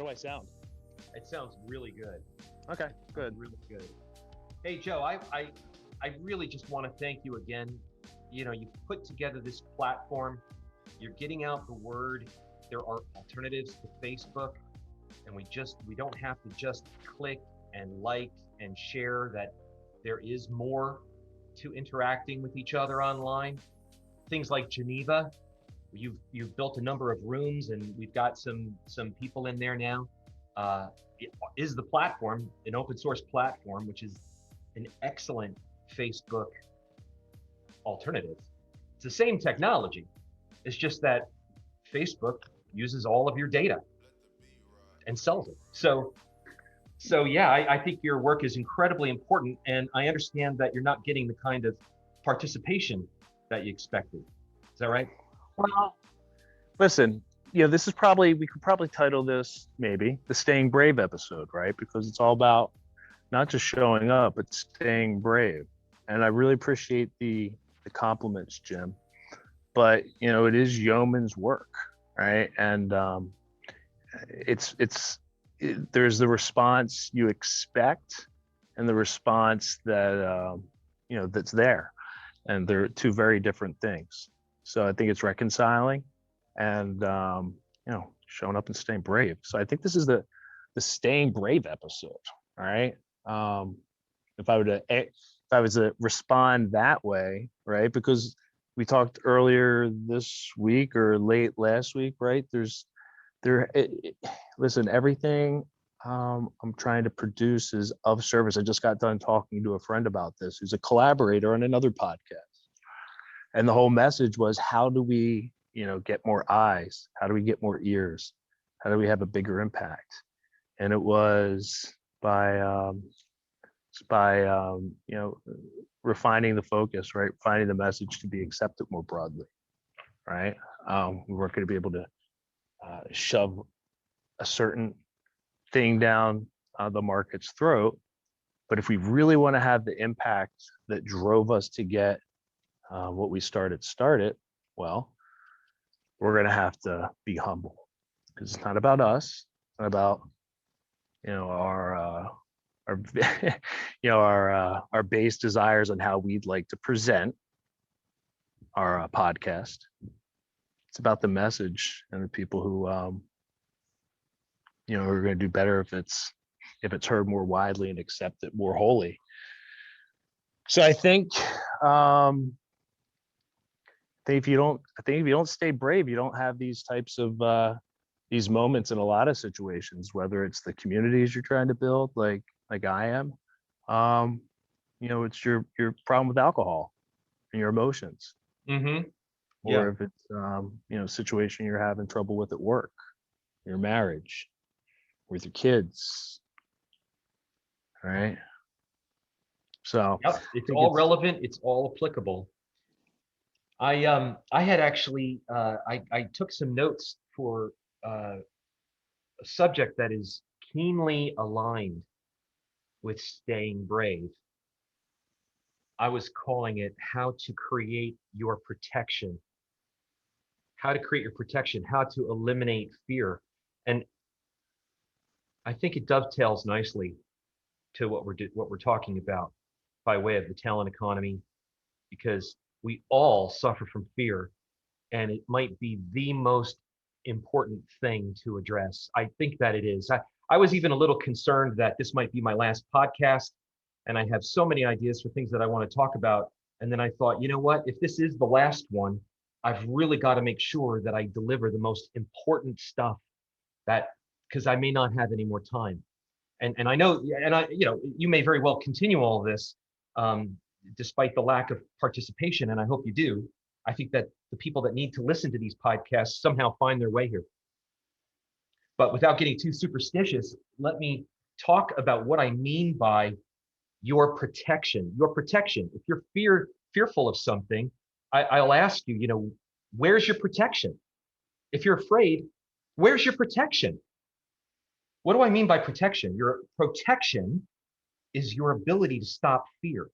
do I sound? It sounds really good. Okay, good. Really good. Hey, Joe, I really just want to thank you again. You've put together this platform. You're getting out the word. There are alternatives to Facebook, and we don't have to just click and like and share. That there is more to interacting with each other online. Things like Geneva, you've built a number of rooms, and we've got some people in there now. It is the platform, an open source platform, which is an excellent Facebook alternative. It's the same technology. It's just that Facebook uses all of your data and sells it. So yeah, I think your work is incredibly important, and I understand that you're not getting the kind of participation that you expected. Is that right? Well, listen, we could probably title this maybe the Staying Brave episode, right? Because it's all about not just showing up, but staying brave. And I really appreciate the compliments, Jim. But it is yeoman's work, right? And there's the response you expect, and the response that that's there, and they're two very different things. So I think it's reconciling, and showing up and staying brave. So I think this is the Staying Brave episode. All right. If I was to respond that way, right? Because we talked earlier this week or late last week, right? Listen, everything I'm trying to produce is of service. I just got done talking to a friend about this, who's a collaborator on another podcast. And the whole message was, how do we, get more eyes? How do we get more ears? How do we have a bigger impact? And it was by refining the focus, right? Finding the message to be accepted more broadly, right? We weren't going to be able to shove a certain thing down the market's throat, but if we really want to have the impact that drove us to get what we started, well, we're going to have to be humble, because it's not about us. It's not about our our base desires on how we'd like to present our podcast. It's about the message and the people who are going to do better if it's heard more widely and accepted more wholly. So I think if you don't stay brave, you don't have these types of these moments in a lot of situations, whether it's the communities you're trying to build, like I am. It's your problem with alcohol and your emotions. Mm-hmm. Yeah. Or if it's a situation you're having trouble with at work, your marriage, with your kids. Right. So yep, it's all relevant, it's all applicable. I had actually I took some notes for a subject that is keenly aligned with staying brave. I was calling it how to create your protection. How to create your protection, how to eliminate fear. And I think it dovetails nicely to what we're talking about by way of the talent economy, because we all suffer from fear, and it might be the most important thing to address. I think that it is. I was even a little concerned that this might be my last podcast, and I have so many ideas for things that I want to talk about. And then I thought, you know what? If this is the last one, I've really got to make sure that I deliver the most important stuff, because I may not have any more time. And I know, and you may very well continue all of this, despite the lack of participation, and I hope you do. I think that the people that need to listen to these podcasts somehow find their way here. But without getting too superstitious, let me talk about what I mean by your protection. Your protection. If you're fearful of something, I'll ask you, where's your protection? If you're afraid, where's your protection? What do I mean by protection? Your protection is your ability to stop fear.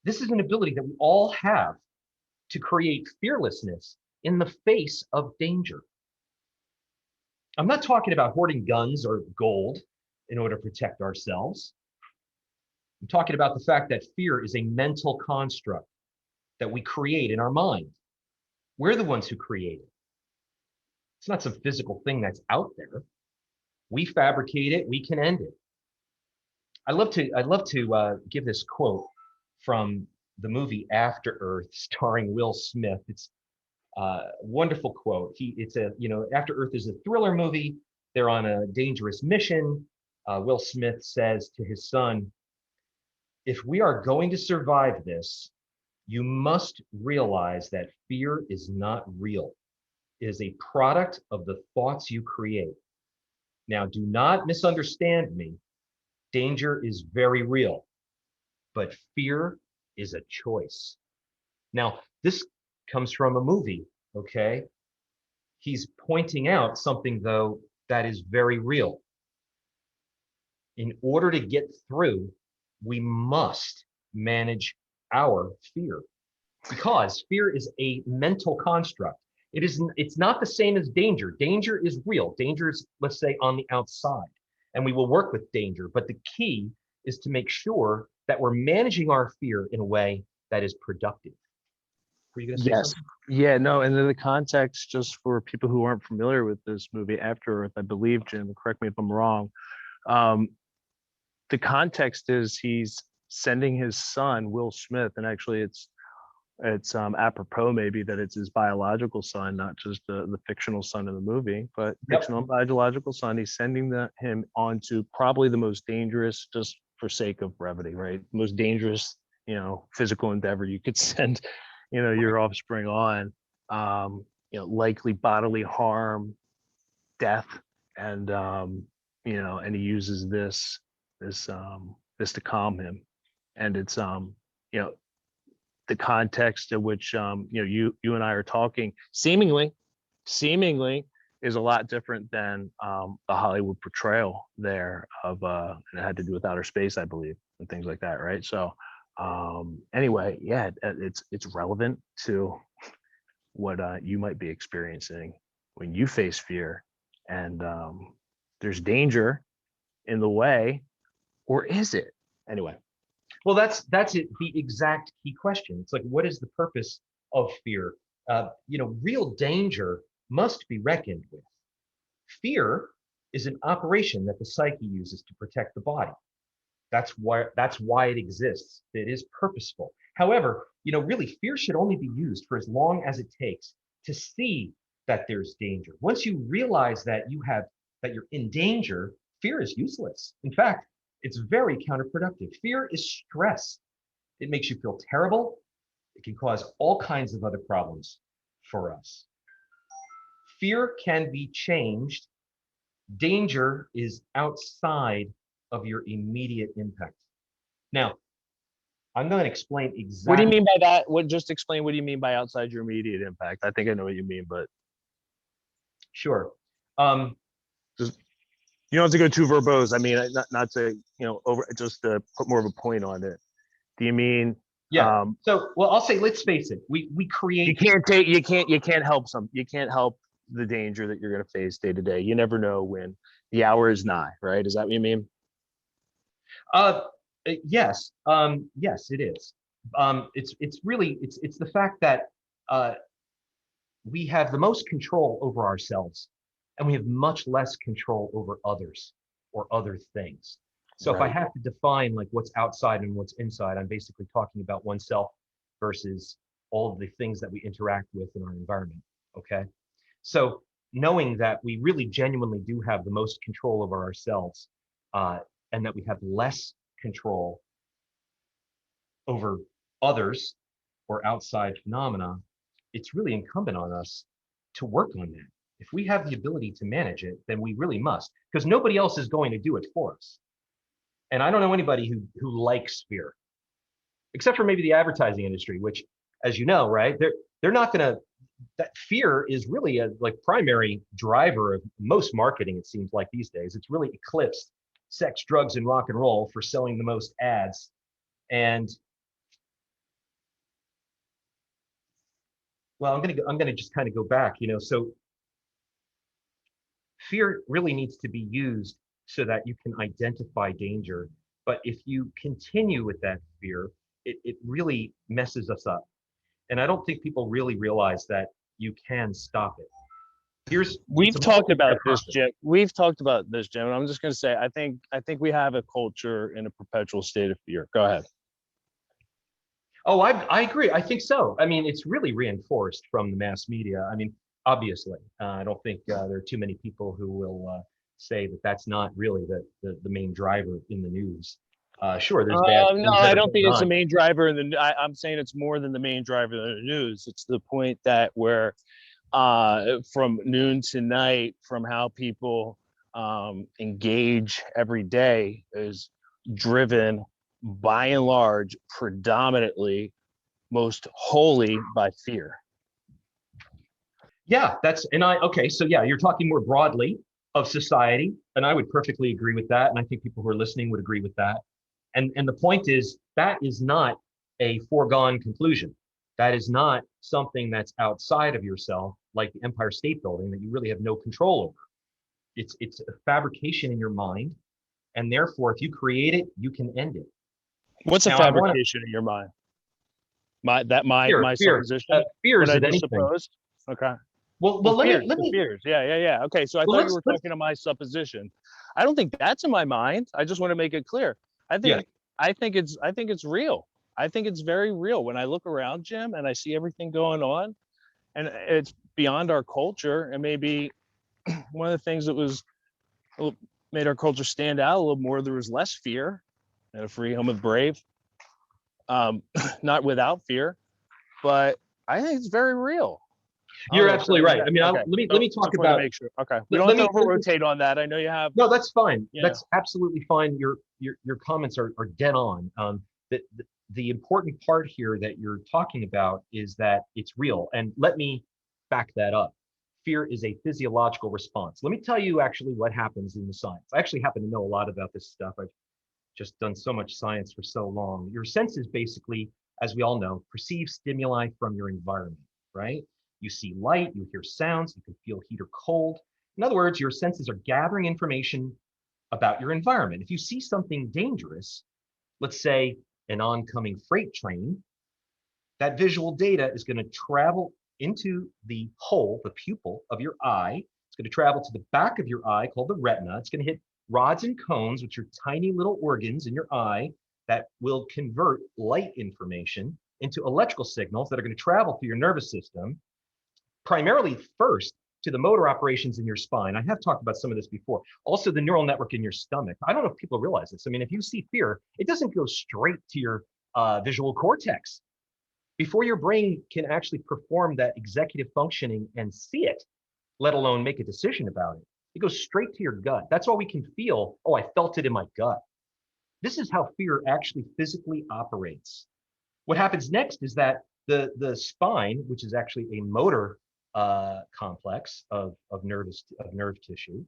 This is an ability that we all have to create fearlessness in the face of danger. I'm not talking about hoarding guns or gold in order to protect ourselves. I'm talking about the fact that fear is a mental construct that we create in our mind. We're the ones who create it. It's not some physical thing that's out there. We fabricate it. We can end it. I'd love to give this quote from the movie After Earth, starring Will Smith. It's a wonderful quote. It's a, After Earth is a thriller movie. They're on a dangerous mission. Will Smith says to his son, "If we are going to survive this, you must realize that fear is not real. It is a product of the thoughts you create. Now, do not misunderstand me. Danger is very real, but fear is a choice." Now, this comes from a movie, okay? He's pointing out something, though, that is very real. In order to get through, we must manage our fear, because fear is a mental construct. It's not the same as danger. Danger is real. Danger is, let's say, on the outside, and we will work with danger. But the key is to make sure that we're managing our fear in a way that is productive. Were you going to say Yes. something? Yeah, no, and then the context, just for people who aren't familiar with this movie, After Earth, I believe, Jim, correct me if I'm wrong. Um, the context is he's sending his son, Will Smith, and actually it's apropos maybe that it's his biological son, not just the fictional son in the movie, but Yep. fictional and biological son. He's sending him onto probably the most dangerous, just for sake of brevity, right? Most dangerous, physical endeavor you could send, Right. your offspring on. Likely bodily harm, death, and and he uses this to calm him, and it's you know the context in which you and I are talking seemingly is a lot different than the Hollywood portrayal there of and it had to do with outer space, I believe, and things like that, right? So anyway, yeah, it's relevant to what you might be experiencing when you face fear, and there's danger in the way, or is it? Anyway. Well, that's it. The exact key question. It's like, what is the purpose of fear? Real danger must be reckoned with. Fear is an operation that the psyche uses to protect the body. That's why it exists. It is purposeful. However, really, fear should only be used for as long as it takes to see that there's danger. Once you realize that you're in danger, fear is useless. In fact, it's very counterproductive. Fear is stress. It makes you feel terrible. It can cause all kinds of other problems for us. Fear can be changed. Danger is outside of your immediate impact. Now, I'm going to explain What do you exactly. mean by that? Just explain what do you mean by outside your immediate impact? I think I know what you mean, but Sure. Um, just you don't have to go too verbose. I mean, not to over, just to put more of a point on it. Do you mean yeah. So, well, I'll say, let's face it. We you create. can't you can't help the danger that you're going to face day to day. You never know when the hour is nigh, right? Is that what you mean? Uh, yes. Yes, it is. It's really it's the fact that uh, we have the most control over ourselves, and we have much less control over others or other things. So if I Right. have to define like what's outside and what's inside, I'm basically talking about oneself versus all of the things that we interact with in our environment. Okay. So knowing that we really genuinely do have the most control over ourselves, uh, and that we have less control over others or outside phenomena, it's really incumbent on us to work on that. If we have the ability to manage it, then we really must, because nobody else is going to do it for us. And I don't know anybody who likes fear, except for maybe the advertising industry, which, as you know, right, they're not going to. That fear is really a like primary driver of most marketing. It seems like these days, it's really eclipsed sex, drugs, and rock and roll for selling the most ads. And well, I'm gonna just kind of go back. So Fear really needs to be used so that you can identify danger. But if you continue with that fear, it really messes us up. And I don't think people really realize that you can stop it. It's We've a talked multi-layer about this, process. Jim. We've talked about this, Jim. And I'm just going to say, I think we have a culture in a perpetual state of fear. Go ahead. Oh, I agree. I think so. I mean, it's really reinforced from the mass media. I mean, obviously, I don't think there are too many people who will say that that's not really the main driver in the news. Sure, there's bad No, things that I are don't going think it's the on. main driver in I'm saying it's more than the main driver in the news. It's the point that where from noon to night, from how people engage every day is driven by and large, predominantly, most wholly by fear. Yeah, okay, so yeah, you're talking more broadly of society, and I would perfectly agree with that. And I think people who are listening would agree with that. And the point is that is not a foregone conclusion. That is not something that's outside of yourself, like the Empire State Building, that you really have no control over. It's a fabrication in your mind, and therefore, if you create it, you can end it. What's a Now, I want to fabrication in your mind? My fear, supposition? What fears I of just anything. supposed? Okay. Well, let The me fears. Yeah. Okay, so I well, thought you were let's talking to my supposition. I don't think that's in my mind. I just want to make it clear. I yeah. think I think it's real. I think it's very real when I look around, Jim, and I see everything going on, and it's beyond our culture. And maybe one of the things that was made our culture stand out a little more, there was less fear and a free home of the brave. Not without fear, but I think it's very real. I don't You're know. So absolutely right. I mean, okay. let So me talk just want to about make sure. Okay, we don't have to over let me rotate on that. I know you have. no, that's fine. You know, That's absolutely fine. Your comments are dead on. The important part here that you're talking about is that it's real. And let me back that up. Fear is a physiological response. Let me tell you actually what happens in the science. I actually happen to know a lot about this stuff. I've just done so much science for so long. Your senses basically, as we all know, perceive stimuli from your environment, right? You see light, you hear sounds, you can feel heat or cold. In other words, your senses are gathering information about your environment. If you see something dangerous, let's say an oncoming freight train, that visual data is going to travel into the hole, the pupil of your eye. It's going to travel to the back of your eye called the retina. It's going to hit rods and cones, which are tiny little organs in your eye that will convert light information into electrical signals that are going to travel through your nervous system, primarily first to the motor operations in your spine. I have talked about some of this before. Also, the neural network in your stomach. I don't know if people realize this. I mean, if you see fear, it doesn't go straight to your visual cortex. Before your brain can actually perform that executive functioning and see it, let alone make a decision about it, it goes straight to your gut. That's why we can feel, oh, I felt it in my gut. This is how fear actually physically operates. What happens next is that the spine, which is actually a motor complex of nerve tissue,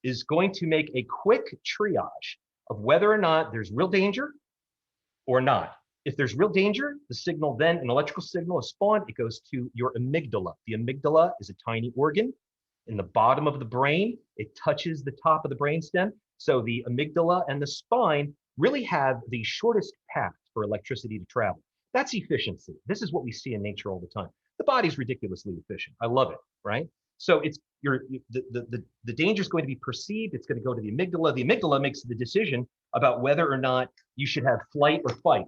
is going to make a quick triage of whether or not there's real danger or not. If there's real danger, the signal then, an electrical signal is spawned. It goes to your amygdala. The amygdala is a tiny organ in the bottom of the brain. It touches the top of the brainstem. So the amygdala and the spine really have the shortest path for electricity to travel. That's efficiency. This is what we see in nature all the time. The body's ridiculously efficient. I love it, right? So it's the danger is going to be perceived. It's going to go to the amygdala. The amygdala makes the decision about whether or not you should have flight or fight.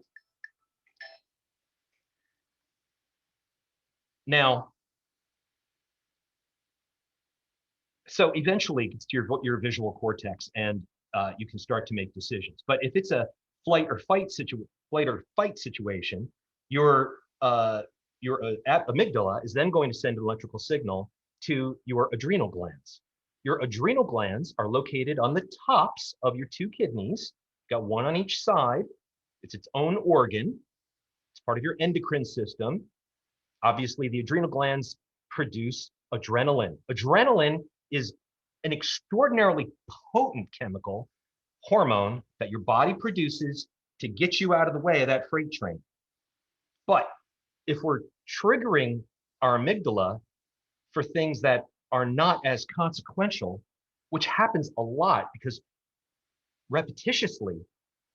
Now, so eventually it's to your visual cortex, and you can start to make decisions. But if it's a flight or fight situation, your amygdala is then going to send an electrical signal to your adrenal glands. Your adrenal glands are located on the tops of your two kidneys. Got one on each side. It's its own organ. It's part of your endocrine system. Obviously, the adrenal glands produce adrenaline. Adrenaline is an extraordinarily potent chemical hormone that your body produces to get you out of the way of that freight train. But if we're triggering our amygdala for things that are not as consequential, which happens a lot because repetitiously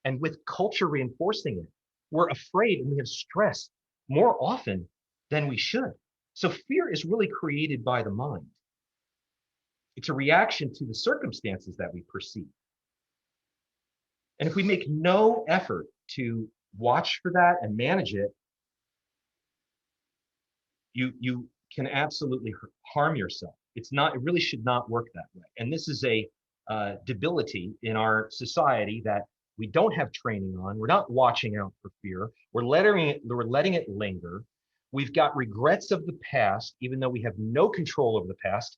and with culture reinforcing it, we're afraid and we have stress more often than we should. So fear is really created by the mind. It's a reaction to the circumstances that we perceive. And if we make no effort to watch for that and manage it, you can absolutely harm yourself. It really should not work that way. And this is a debility in our society that we don't have training on. We're not watching out for fear. We're letting it linger. We've got regrets of the past, even though we have no control over the past.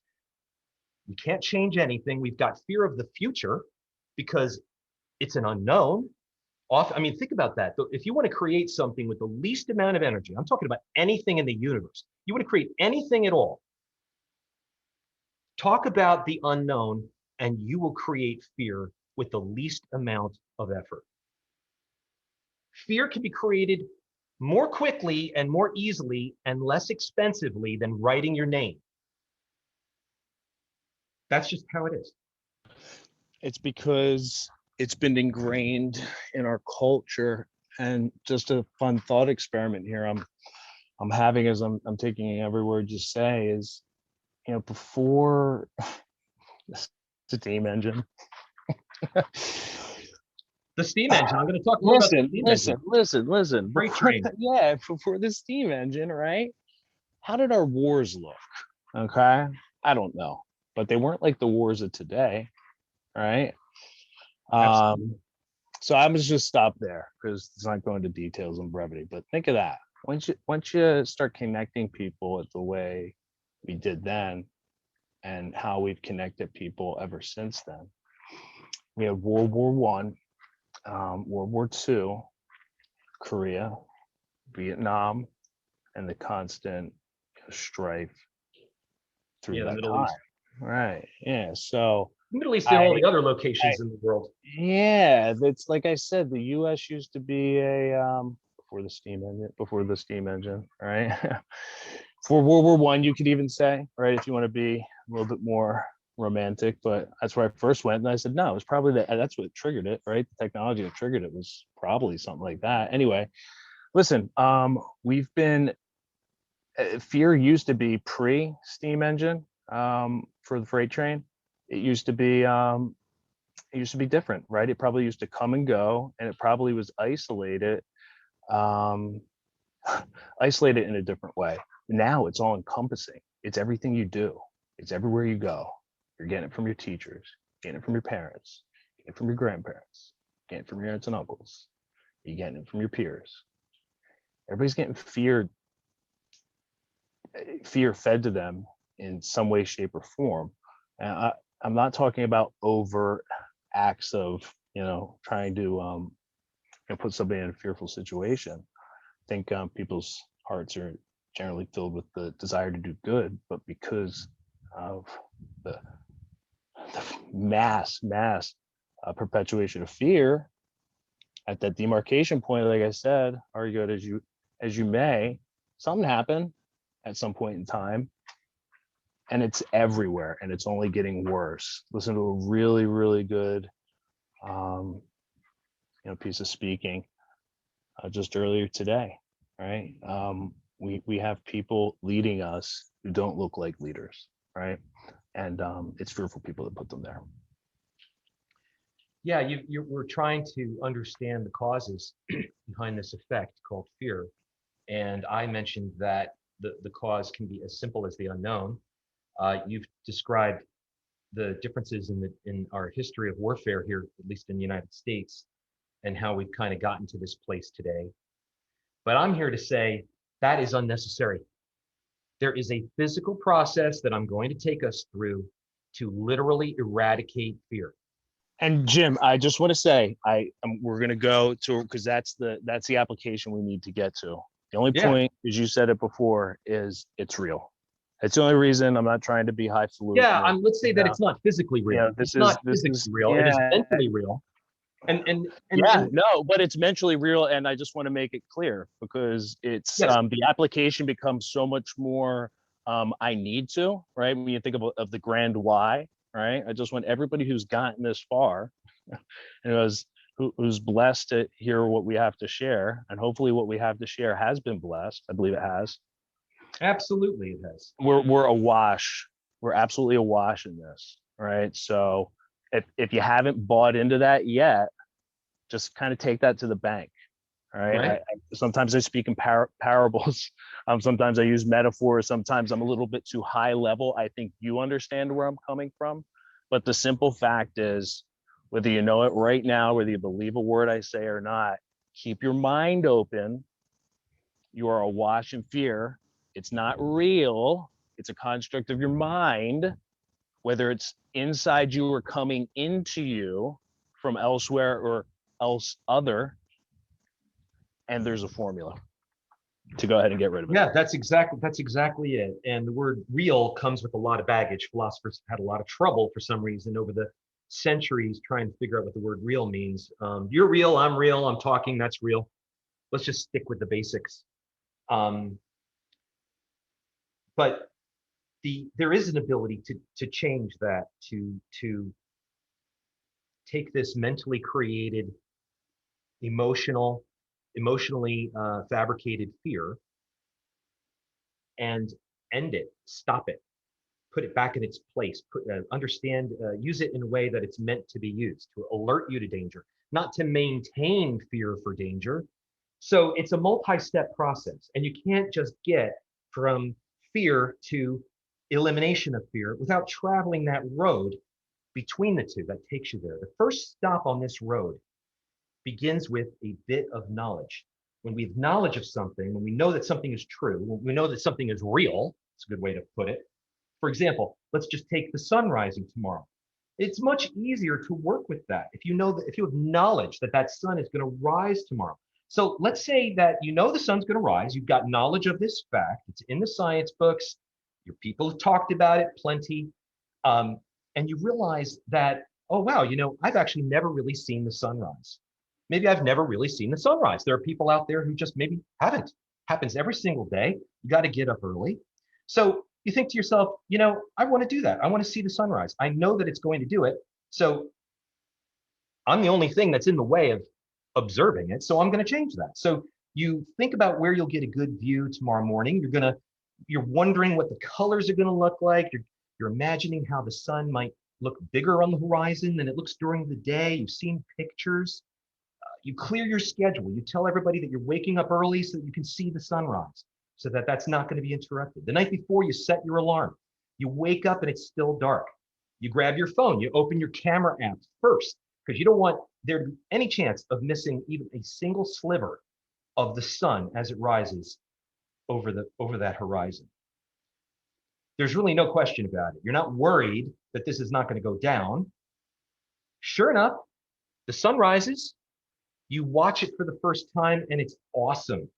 We can't change anything. We've got fear of the future because it's an unknown. I mean, think about that. If you want to create something with the least amount of energy, I'm talking about anything in the universe, you want to create anything at all, talk about the unknown, and you will create fear with the least amount of effort. Fear can be created more quickly and more easily and less expensively than writing your name. That's just how it is. It's because it's been ingrained in our culture. And just a fun thought experiment here I'm having as I'm taking every word you say is, before the steam engine. The steam engine. I'm going to talk more about the steam engine. Listen. Freight train. Yeah, before the steam engine, right? How did our wars look? Okay, I don't know, but they weren't like the wars of today, right? Absolutely. So I was just stop there because it's not going into details and brevity. But think of that. Once you start connecting people the way we did then, and how we've connected people ever since then. We had World War One, World War Two, Korea, Vietnam, and the constant strife through that Middle time. East. Right. Yeah. So Middle East and all the other locations in the world. Yeah, it's like I said, the U.S. used to be a before the steam engine, right? For World War One, you could even say, right, if you want to be a little bit more romantic, but that's where I first went, and I said, no, it was probably that's what triggered it, right? The technology that triggered it was probably something like that. Anyway, listen, we've been fear used to be pre-steam engine for the freight train. It used to be different, right? It probably used to come and go, and it probably was um, isolated in a different way. Now it's all encompassing. It's everything you do. It's everywhere you go. You're getting it from your teachers, getting it from your parents, getting it from your grandparents, getting it from your aunts and uncles. You're getting it from your peers. Everybody's getting fear fed to them in some way, shape, or form. And I'm not talking about overt acts of trying to put somebody in a fearful situation. I think people's hearts are generally filled with the desire to do good, but because of the mass perpetuation of fear at that demarcation point, like I said, argue it as you may, something happened at some point in time, and it's everywhere, and it's only getting worse. Listen to a really, really good piece of speaking just earlier today, right? We have people leading us who don't look like leaders, right? And it's fearful people that put them there. Yeah, we're trying to understand the causes behind this effect called fear. And I mentioned that the cause can be as simple as the unknown. You've described the differences in our history of warfare here, at least in the United States, and how we've kind of gotten to this place today. But I'm here to say that is unnecessary. There is a physical process that I'm going to take us through to literally eradicate fear. And Jim, I just want to say, we're going to go to, because that's the application we need to get to. The only point, as you said it before, is it's real. That's the only reason. I'm not trying to be highfalutin. Yeah, let's say that it's not physically real. It's not physically real. It is mentally real. And no, but it's mentally real, and I just want to make it clear because it's the application becomes so much more I need to, right? When you think of the grand why, right? I just want everybody who's gotten this far and who's blessed to hear what we have to share, and hopefully what we have to share has been blessed. I believe it has. Absolutely, it has. We're awash. We're absolutely awash in this, right? So if you haven't bought into that yet, just kind of take that to the bank. All right. Right. Sometimes I speak in parables. Sometimes I use metaphors. Sometimes I'm a little bit too high level. I think you understand where I'm coming from. But the simple fact is, whether you know it right now, whether you believe a word I say or not, keep your mind open. You are awash in fear. It's not real. It's a construct of your mind, whether it's inside you or coming into you from elsewhere or else other. And there's a formula to go ahead and get rid of it. Yeah, that's exactly it. And the word real comes with a lot of baggage. Philosophers have had a lot of trouble for some reason over the centuries trying to figure out what the word real means. You're real, I'm talking, that's real. Let's just stick with the basics. Um, but there is an ability to change that, to take this mentally created, emotionally fabricated fear and end it, stop it, put it back in its place, use it in a way that it's meant to be used, to alert you to danger, not to maintain fear for danger. So it's a multi-step process, and you can't just get from fear to elimination of fear without traveling that road between the two that takes you there. The first stop on this road begins with a bit of knowledge. When we have knowledge of something, when we know that something is true, when we know that something is real, it's a good way to put it. For example, let's just take the sun rising tomorrow. It's much easier to work with that if you know that, if you have knowledge that that sun is going to rise tomorrow. So let's say that you know the sun's going to rise, you've got knowledge of this fact, it's in the science books, your people have talked about it plenty, and you realize that, oh wow, I've actually never really seen the sunrise. Maybe I've never really seen the sunrise. There are people out there who just maybe haven't. Happens every single day. You got to get up early. So you think to yourself, I want to do that. I want to see the sunrise. I know that it's going to do it. So I'm the only thing that's in the way of observing it. So I'm going to change that. So you think about where you'll get a good view tomorrow morning. You're wondering what the colors are going to look like. You're imagining how the sun might look bigger on the horizon than it looks during the day. You've seen pictures. You clear your schedule. You tell everybody that you're waking up early so that you can see the sunrise, so that that's not going to be interrupted. The night before, you set your alarm. You wake up and it's still dark. You grab your phone. You open your camera app first, because you don't want there to be any chance of missing even a single sliver of the sun as it rises over that horizon. There's really no question about it. You're not worried that this is not going to go down. Sure enough, the sun rises. You watch it for the first time and it's awesome.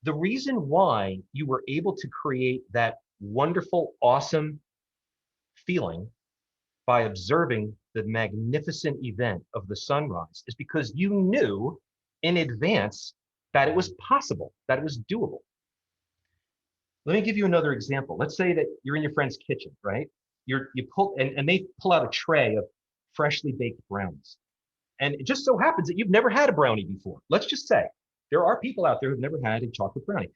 The reason why you were able to create that wonderful, awesome feeling by observing the magnificent event of the sunrise is because you knew in advance that it was possible, that it was doable. Let me give you another example. Let's say that you're in your friend's kitchen, right? You pull and they pull out a tray of freshly baked brownies. And it just so happens that you've never had a brownie before. Let's just say there are people out there who've never had a chocolate brownie.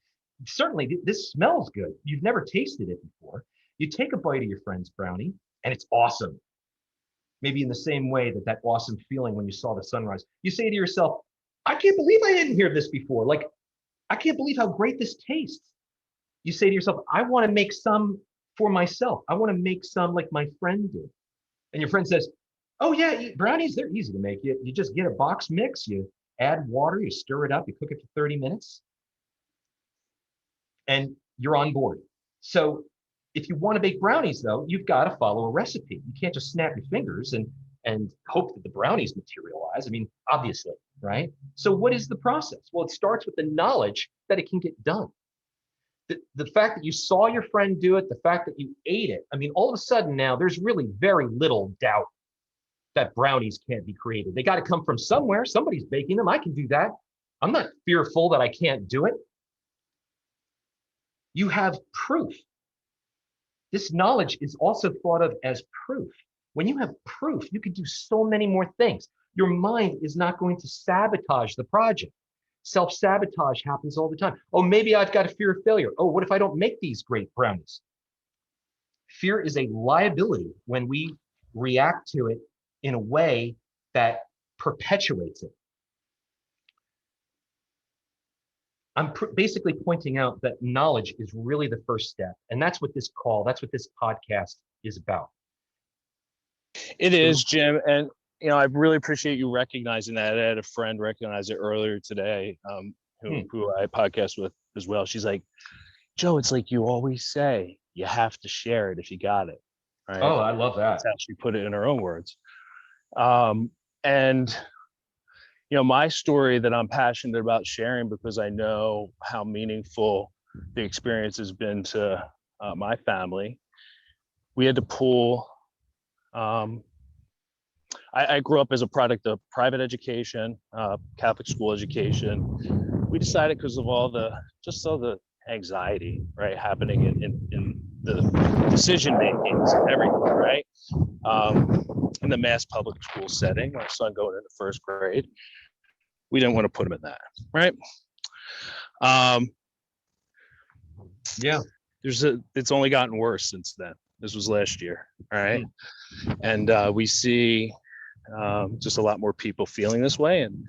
Certainly, this smells good. You've never tasted it before. You take a bite of your friend's brownie, and it's awesome. Maybe in the same way that awesome feeling when you saw the sunrise. You say to yourself, I can't believe I didn't hear this before. Like, I can't believe how great this tastes. You say to yourself, I want to make some for myself. I want to make some like my friend did. And your friend says, oh yeah, brownies, they're easy to make. You just get a box mix, you add water, you stir it up, you cook it for 30 minutes, and you're on board. So if you want to bake brownies, though, you've got to follow a recipe. You can't just snap your fingers and hope that the brownies materialize. I mean, obviously, right? So what is the process? Well, it starts with the knowledge that it can get done. The fact that you saw your friend do it, the fact that you ate it, I mean, all of a sudden now there's really very little doubt that brownies can't be created. They got to come from somewhere. Somebody's baking them. I can do that. I'm not fearful that I can't do it. You have proof. This knowledge is also thought of as proof. When you have proof, you can do so many more things. Your mind is not going to sabotage the project. Self-sabotage happens all the time. Oh, maybe I've got a fear of failure. Oh, what if I don't make these great brownies? Fear is a liability when we react to it in a way that perpetuates it. I'm basically pointing out that knowledge is really the first step. And that's what this podcast is about. It is, Jim. And, I really appreciate you recognizing that. I had a friend recognize it earlier today, who I podcast with as well. She's like, Joe, it's like you always say, you have to share it if you got it. Right. Oh, I love that. That's how she put it in her own words. And my story that I'm passionate about sharing, because I know how meaningful the experience has been to my family. We had to pull. I grew up as a product of private education, Catholic school education. We decided, because of all the anxiety, right, happening in the decision makings and everything, right, in the mass public school setting, my son going into first grade, we didn't want to put him in that, right? Yeah. It's only gotten worse since then. This was last year, all right? And we see just a lot more people feeling this way. And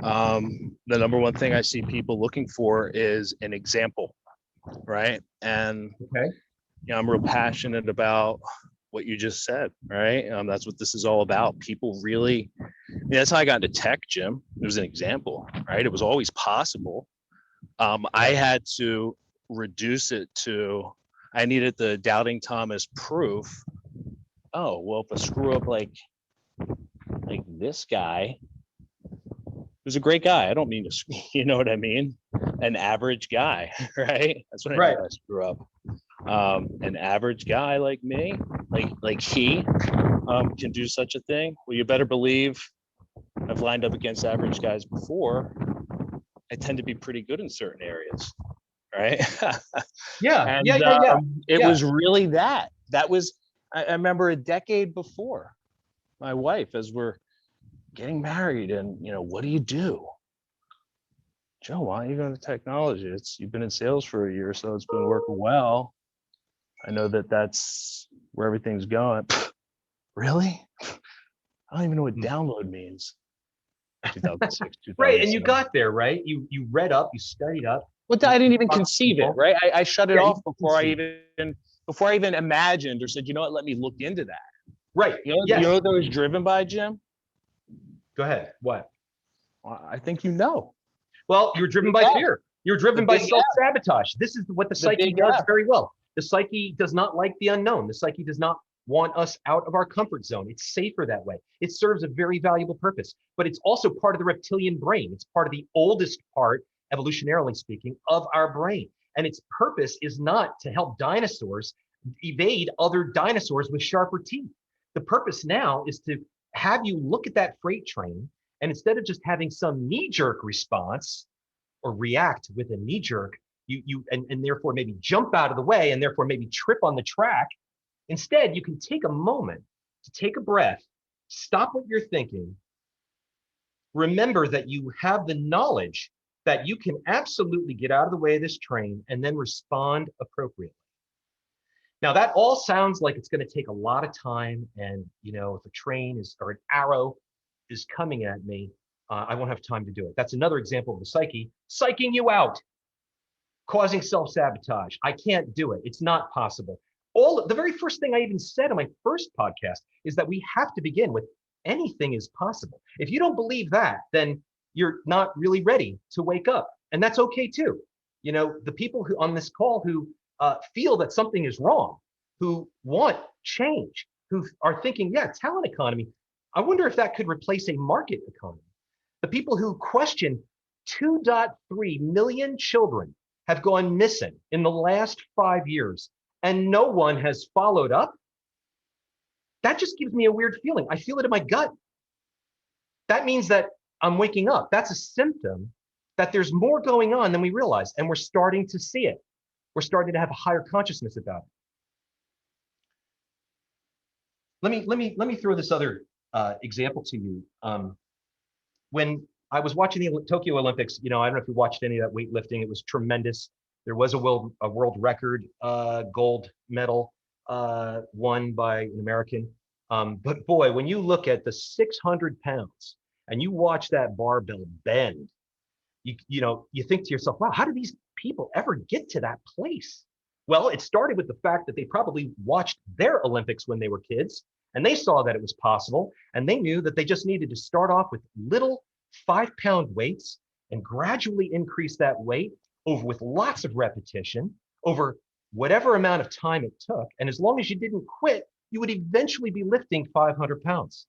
the number one thing I see people looking for is an example, right? And I'm real passionate about what you just said, right? That's what this is all about. People really, that's how I got into tech, Jim. It was an example, right? It was always possible. I had to reduce it to, I needed the doubting Thomas proof. Oh, well, if I screw up like this guy, who's a great guy. I don't mean to, you know what I mean? An average guy, right? That's what I mean by screw up. An average guy like me, like he can do such a thing. Well, you better believe I've lined up against average guys before. I tend to be pretty good in certain areas, right? It was really that was, I remember a decade before my wife, as we're getting married, and what do you do? Joe, why don't you go into technology? You've been in sales for a year, so it's been working well. I know that's where everything's going. Really? I don't even know what download means. 2006, 2007. Right, and you got there, right? You read up, you studied up. Well, I didn't even conceive it, right? I shut it off before I even imagined or said, you know what, let me look into that. Right. You know what that was driven by, Jim? Go ahead. What? I think you know. Well, you're driven by fear. You're driven by self-sabotage. This is what the psyche does very well. The psyche does not like the unknown. The psyche does not want us out of our comfort zone. It's safer that way. It serves a very valuable purpose, but it's also part of the reptilian brain. It's part of the oldest part, evolutionarily speaking, of our brain. And its purpose is not to help dinosaurs evade other dinosaurs with sharper teeth. The purpose now is to have you look at that freight train, and instead of just having some knee-jerk response or react with a knee-jerk, and therefore maybe jump out of the way and therefore maybe trip on the track. Instead, you can take a moment to take a breath, stop what you're thinking, remember that you have the knowledge that you can absolutely get out of the way of this train and then respond appropriately. Now, that all sounds like it's going to take a lot of time. And, if a train or an arrow is coming at me, I won't have time to do it. That's another example of the psyche psyching you out, causing self-sabotage. I can't do it. It's not possible. The very first thing I even said on my first podcast is that we have to begin with anything is possible. If you don't believe that, then you're not really ready to wake up. And that's okay too. The people who on this call who feel that something is wrong, who want change, who are thinking, talent economy. I wonder if that could replace a market economy. The people who question 2.3 million children have gone missing in the last 5 years, and no one has followed up. That just gives me a weird feeling. I feel it in my gut. That means that I'm waking up. That's a symptom that there's more going on than we realize, and we're starting to see it. we're starting to have a higher consciousness about it. Let me throw this other example to you. When I was watching the Tokyo Olympics, I don't know if you watched any of that weightlifting. It was tremendous. There was a world record gold medal won by an American. But boy, when you look at the 600 pounds and you watch that barbell bend, you think to yourself, wow, how do these people ever get to that place? Well, it started with the fact that they probably watched their Olympics when they were kids, and they saw that it was possible, and they knew that they just needed to start off with little 5-pound weights and gradually increase that weight over with lots of repetition over whatever amount of time it took. And as long as you didn't quit, you would eventually be lifting 500 pounds.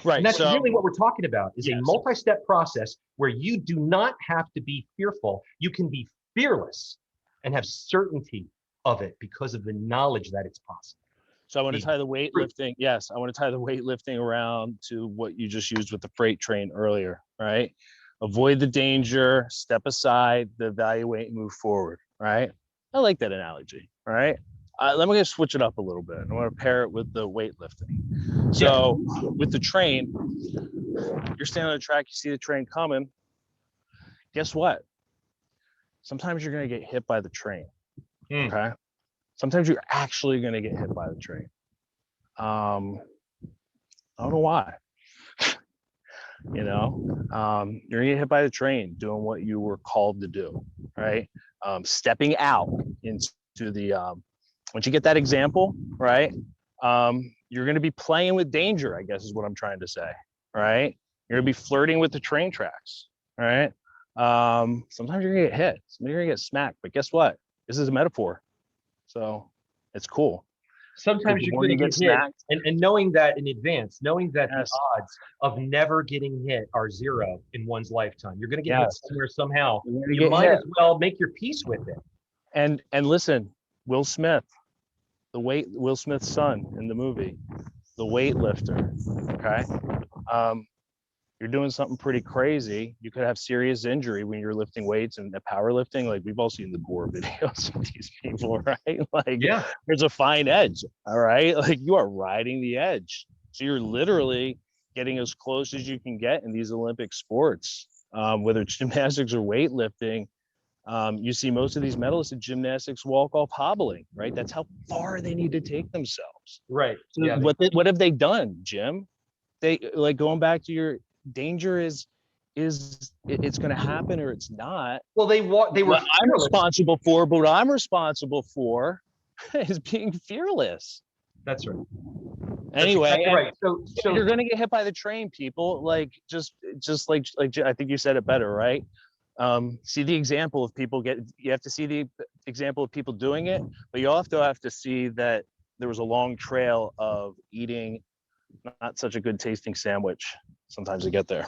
Right. And that's So really what we're talking about, is yes. a multi-step process where you do not have to be fearful. You can be fearless and have certainty of it because of the knowledge that it's possible. So I want to tie the weightlifting. Yes, I want to tie the weightlifting around to what you just used with the freight train earlier, right? Avoid the danger, step aside, evaluate, and move forward, right? I like that analogy, right? Let me just switch it up a little bit. I want to pair it with the weightlifting. So with the train, you're standing on the track, you see the train coming. Guess what? Sometimes you're going to get hit by the train, okay? Sometimes you're actually going to get hit by the train. I don't know why. You're going to get hit by the train doing what you were called to do, right? Stepping out into the, once you get that example, right? You're going to be playing with danger, I guess is what I'm trying to say, right? You're going to be flirting with the train tracks, right? Sometimes you're going to get hit. Sometimes you're going to get smacked, but guess what? This is a metaphor. So it's cool. Sometimes you're going to get hit, and knowing that in advance, knowing that the odds of never getting hit are 0 in one's lifetime. You're going to get hit somewhere somehow. You might as well make your peace with it. And listen, Will Smith, Will Smith's son in the movie, the weightlifter. Okay, you're doing something pretty crazy. You could have serious injury when you're lifting weights and powerlifting. Like we've all seen the gore videos of these people, right? Like, there's a fine edge. All right, like you are riding the edge. So you're literally getting as close as you can get in these Olympic sports, whether it's gymnastics or weightlifting. You see most of these medalists in gymnastics walk off hobbling, right? That's how far they need to take themselves. Right. So what have they done, Jim? They like going back to your danger is it's going to happen or it's not. Well, they were. I'm responsible for, but what I'm responsible for is being fearless. That's right. Anyway, That's exactly right. So you're going to get hit by the train, people. Like just like I think you said it better, right? See the example of people you have to see the example of people doing it, but you also have to see that there was a long trail of eating not such a good tasting sandwich sometimes to get there.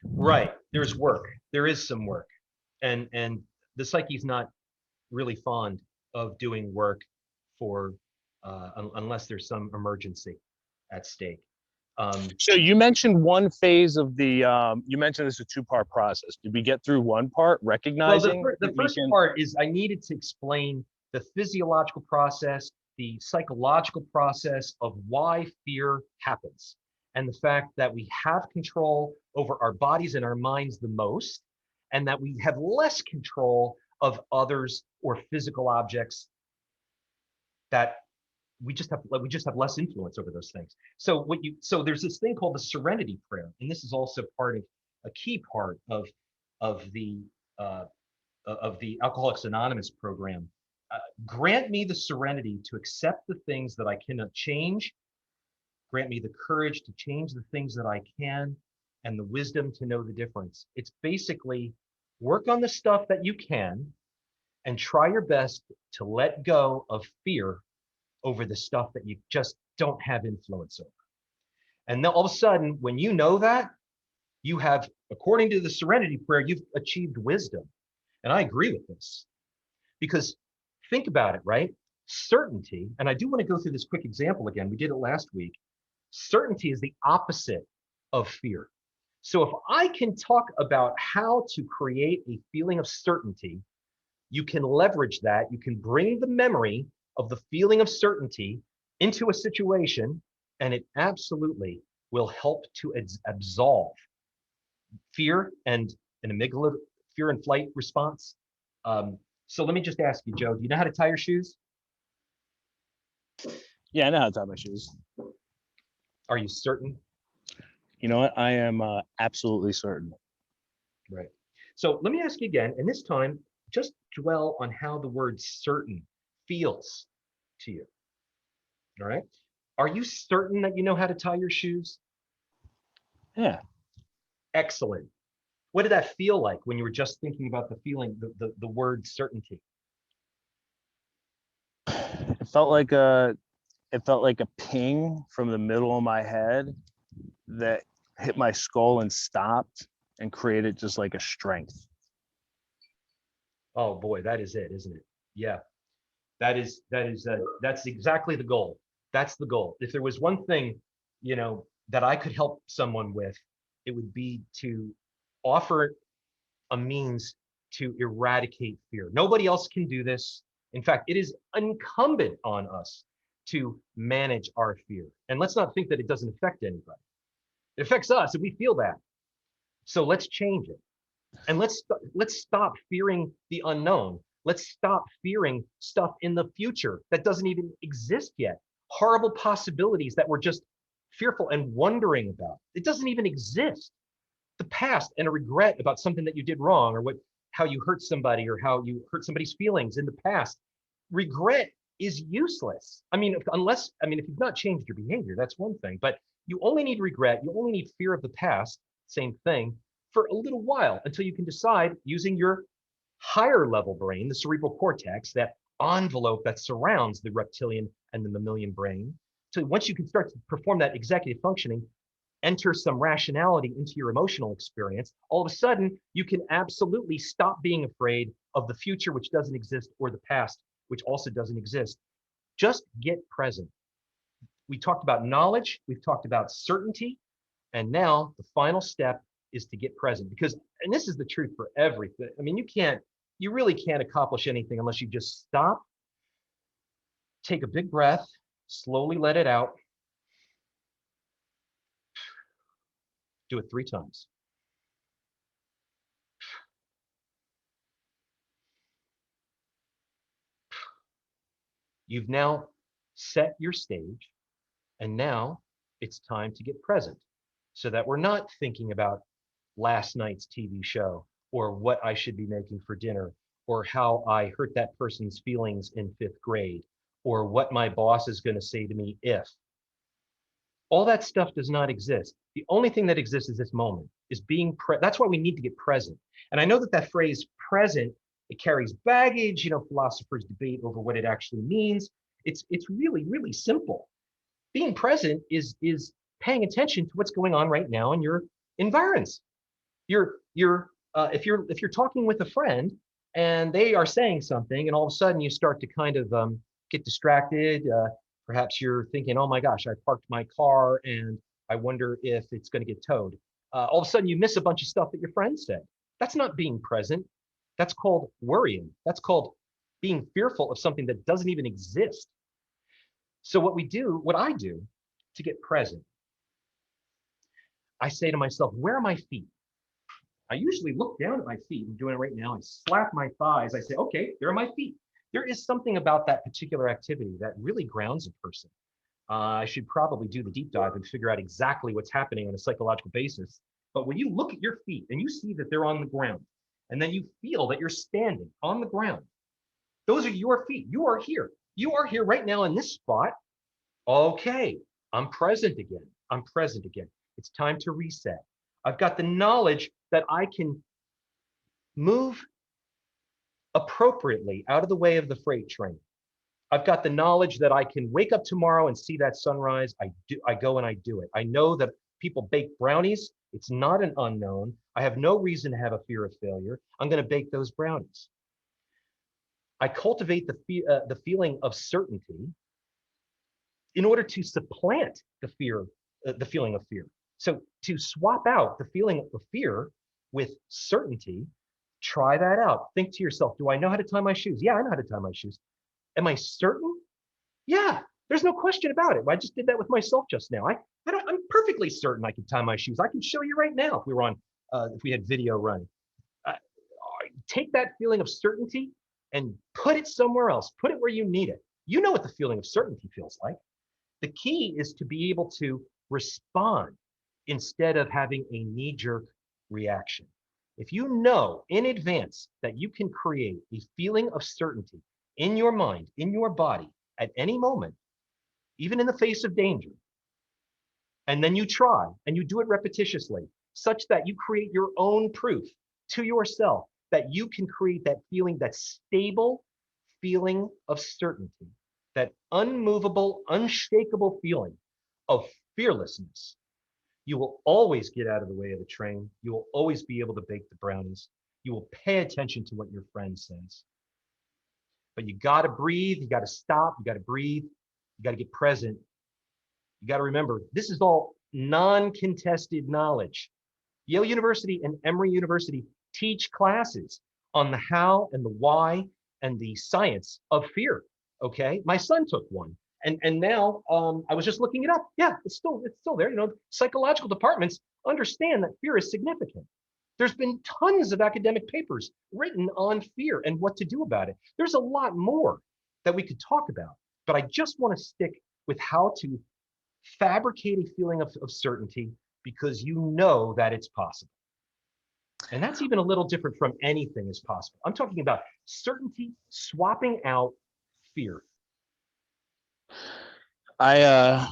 Right. There's work. There is some work. And the psyche's not really fond of doing work for unless there's some emergency at stake. So you mentioned one phase of the, you mentioned this is a 2-part process. Did we get through one part, recognizing? Well, the first part is I needed to explain the physiological process, the psychological process of why fear happens, and the fact that we have control over our bodies and our minds the most, and that we have less control of others or physical objects, that we just have less influence over those things. So there's this thing called the serenity prayer, and this is also a key part of the Alcoholics Anonymous program. Grant me the serenity to accept the things that I cannot change. Grant me the courage to change the things that I can, and the wisdom to know the difference. It's basically work on the stuff that you can and try your best to let go of fear over the stuff that you just don't have influence over. And then all of a sudden, when you know that, you have, according to the serenity prayer, you've achieved wisdom. And I agree with this, because think about it, right? Certainty, and I do want to go through this quick example again. We did it last week. Certainty is the opposite of fear. So if I can talk about how to create a feeling of certainty you can leverage that. You can bring the memory of the feeling of certainty into a situation, and it absolutely will help to absolve fear and an amygdala fear and flight response. So let me just ask you, Joe, do you know how to tie your shoes? Yeah, I know how to tie my shoes. Are you certain? You know what? I am absolutely certain. Right. So let me ask you again, and this time, just dwell on how the word certain feels to you. All right. Are you certain that you know how to tie your shoes? Yeah. Excellent. What did that feel like when you were just thinking about the feeling, the word certainty? It felt like a ping from the middle of my head that hit my skull and stopped and created just like a strength. Oh boy, that is it, isn't it? Yeah, that's exactly the goal. That's the goal. If there was one thing, that I could help someone with, it would be to offer a means to eradicate fear. Nobody else can do this. In fact, it is incumbent on us to manage our fear. And let's not think that it doesn't affect anybody. It affects us and we feel that. So let's change it. And let's stop fearing the unknown. Let's stop fearing stuff in the future that doesn't even exist yet. Horrible possibilities that we're just fearful and wondering about. It doesn't even exist. The past and a regret about something that you did wrong, or how you hurt somebody, or how you hurt somebody's feelings in the past. Regret is useless. If you've not changed your behavior, that's one thing, but you only need regret. You only need fear of the past, same thing, for a little while until you can decide using your higher level brain, the cerebral cortex, that envelope that surrounds the reptilian and the mammalian brain. So once you can start to perform that executive functioning, enter some rationality into your emotional experience, all of a sudden you can absolutely stop being afraid of the future, which doesn't exist, or the past, which also doesn't exist. Just get present. We talked about knowledge, we've talked about certainty, and now the final step is to get present. Because, and this is the truth for everything. You really can't accomplish anything unless you just stop, take a big breath, slowly let it out, do it 3 times. You've now set your stage, and now it's time to get present so that we're not thinking about last night's TV show, or what I should be making for dinner, or how I hurt that person's feelings in 5th grade, or what my boss is going to say to me if. All that stuff does not exist. The only thing that exists is this moment, is being that's why we need to get present. And I know that phrase present, it carries baggage. Philosophers debate over what it actually means. It's really, really simple. Being present is paying attention to what's going on right now in your environs. If you're talking with a friend and they are saying something, and all of a sudden you start to kind of get distracted. Perhaps you're thinking, oh my gosh, I parked my car and I wonder if it's going to get towed. All of a sudden you miss a bunch of stuff that your friend said. That's not being present. That's called worrying. That's called being fearful of something that doesn't even exist. So what I do to get present, I say to myself, where are my feet? I usually look down at my feet. I'm doing it right now. I slap my thighs. I say, okay, there are my feet. There is something about that particular activity that really grounds a person. I should probably do the deep dive and figure out exactly what's happening on a psychological basis. But when you look at your feet and you see that they're on the ground, and then you feel that you're standing on the ground, those are your feet. You are here. You are here right now in this spot. Okay, I'm present again. I'm present again. It's time to reset. I've got the knowledge that I can move appropriately out of the way of the freight train. I've got the knowledge that I can wake up tomorrow and see that sunrise. I go and I do it. I know that people bake brownies. It's not an unknown. I have no reason to have a fear of failure. I'm going to bake those brownies. I cultivate the feeling of certainty in order to supplant the feeling of fear. So to swap out the feeling of fear with certainty Try that out. Think to yourself, do I know how to tie my shoes? Yeah, I know how to tie my shoes. Am I certain? Yeah, there's no question about it. I just did that with myself just now. I'm perfectly certain I can tie my shoes. I can show you right now if we were on, if we had video running. Uh, Take that feeling of certainty and put it somewhere else. Put it where you need it. You know what the feeling of certainty feels like. The key is to be able to respond instead of having a knee-jerk reaction. If you know in advance that you can create a feeling of certainty in your mind, in your body, at any moment, even in the face of danger, and then you try and you do it repetitiously, such that you create your own proof to yourself that you can create that feeling, that stable feeling of certainty, that unmovable, unshakable feeling of fearlessness. You will always get out of the way of the train. You will always be able to bake the brownies. You will pay attention to what your friend says. But you got to breathe. You got to stop. You got to breathe. You got to get present. You got to remember, this is all non-contested knowledge. Yale University and Emory University teach classes on the how and the why and the science of fear. Okay, my son took one, and now I was just looking it up. Yeah, it's still there. You know, psychological departments understand that fear is significant. There's been tons of academic papers written on fear and what to do about it. There's a lot more that we could talk about, but I just want to stick with how to fabricate a feeling of certainty because you know that it's possible. And that's even a little different from anything is possible. I'm talking about certainty swapping out fear. I